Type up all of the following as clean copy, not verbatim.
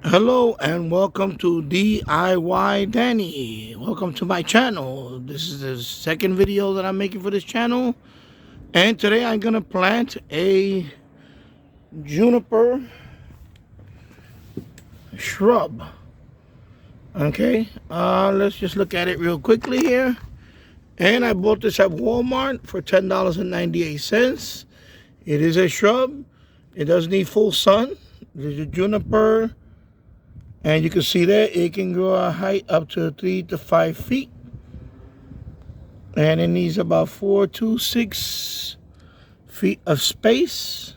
Hello and welcome to DIY Danny. Welcome to my channel. This is the second video that I'm making for this channel. And today I'm going to plant a juniper shrub. Okay, let's just look at it real quickly here. And I bought this at Walmart for $10.98. It is a shrub. It does need full sun. It is a juniper. And you can see that it can grow a height up to 3 to 5 feet. And it needs about 4 to 6 feet of space.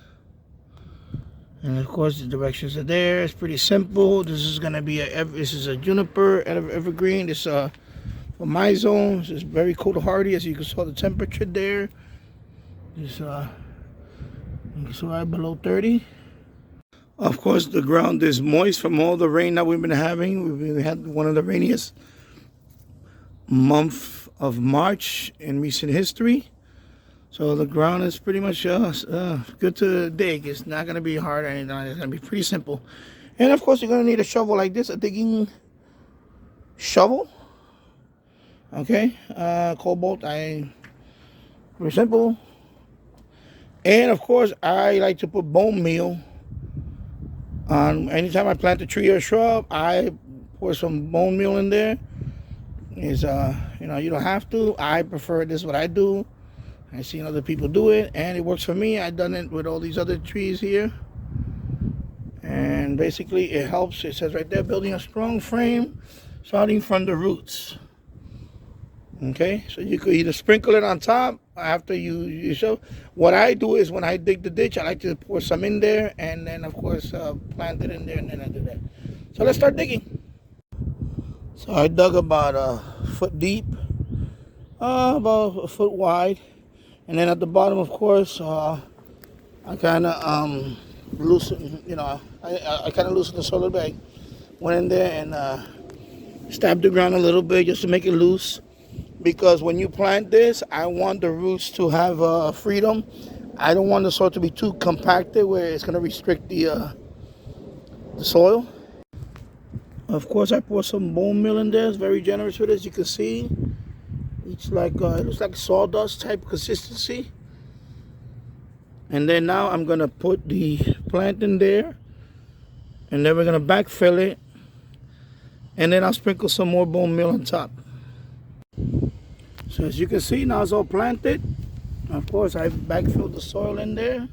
And of course the directions are there. It's pretty simple. This is gonna be this is a juniper evergreen. This for my zone. This is very cold hardy, as you can see the temperature there. It's you can see right below 30. Of course, the ground is moist from all the rain that we've been having. We had one of the rainiest month of March in recent history. So the ground is pretty much good to dig. It's not going to be hard or anything. It's going to be pretty simple. And of course, you're going to need a shovel like this, a digging shovel. Okay, cobalt, very simple. And of course, I like to put bone meal. Anytime I plant a tree or a shrub, I pour some bone meal in there. You don't have to. I prefer this. What I do. I seen other people do it, and it works for me. I've done it with all these other trees here, and basically it helps. It says right there, building a strong frame, starting from the roots. Okay, so you could either sprinkle it on top after you show. What I do is when I dig the ditch, I like to pour some in there, and then of course plant it in there, and then I do that. So let's start digging. So I dug about a foot deep, about a foot wide, and then at the bottom, of course, I kind of loosen. I kind of loosened the soil bag. Went in there and stabbed the ground a little bit just to make it loose. Because when you plant this, I want the roots to have freedom. I don't want the soil to be too compacted where it's going to restrict the soil. Of course, I pour some bone meal in there. It's very generous with it, as you can see. It looks like sawdust type consistency. And then now I'm going to put the plant in there. And then we're going to backfill it. And then I'll sprinkle some more bone meal on top. So as you can see, now it's all planted. Of course, I backfilled the soil in there.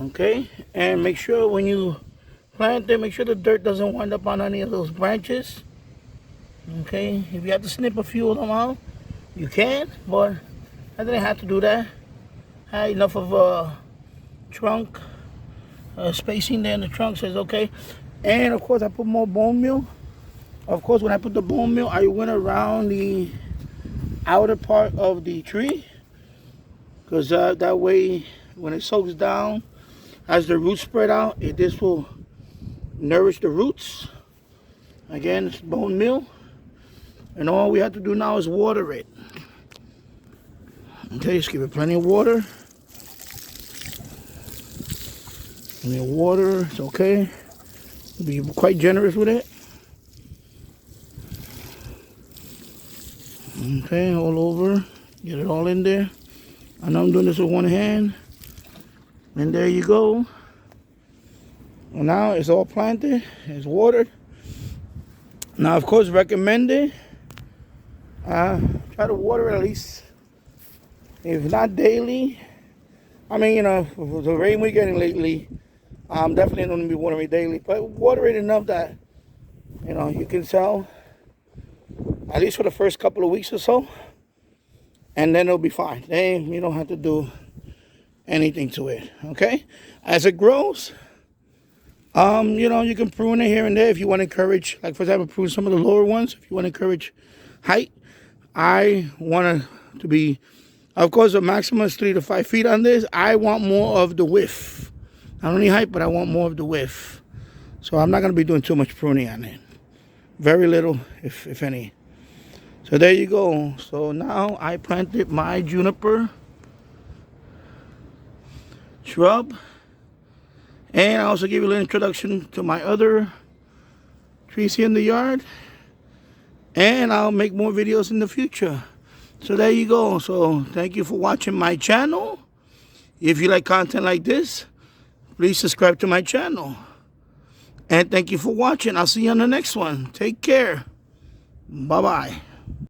Okay, and make sure when you plant it, make sure the dirt doesn't wind up on any of those branches. Okay, if you have to snip a few of them out, you can, but I didn't have to do that. I had enough of trunk spacing there in the trunk, so it's okay. And of course, I put more bone meal. Of course, when I put the bone meal, I went around the outer part of the tree, because that way when it soaks down, as the roots spread out, this will nourish the roots. Again, it's bone meal, and all we have to do now is water it. Okay, just give it plenty of water. Plenty of water, it's okay. Be quite generous with it. Okay, all over. Get it all in there. I know I'm doing this with one hand. And there you go. And now it's all planted. It's watered. Now, of course, recommended. Try to water it at least, if not daily. I mean, the rain we're getting lately, I'm definitely going to be watering it daily. But water it enough that, you can tell. At least for the first couple of weeks or so, and then it'll be fine. Then you don't have to do anything to it. Okay, as it grows, you can prune it here and there if you want to encourage. Like, for example, prune some of the lower ones if you want to encourage height. I want it to be, of course, the maximum is 3 to 5 feet on this. I want more of the width. Not only height, but I want more of the width. So I'm not going to be doing too much pruning on it. Very little, if any. So there you go. So now I planted my juniper shrub And I also give you a little introduction to my other trees here in the yard. And I'll make more videos in the future. So there you go. So thank you for watching my channel. If you like content like this, please subscribe to my channel. And thank you for watching. I'll see you on the next one. Take care. Bye-bye.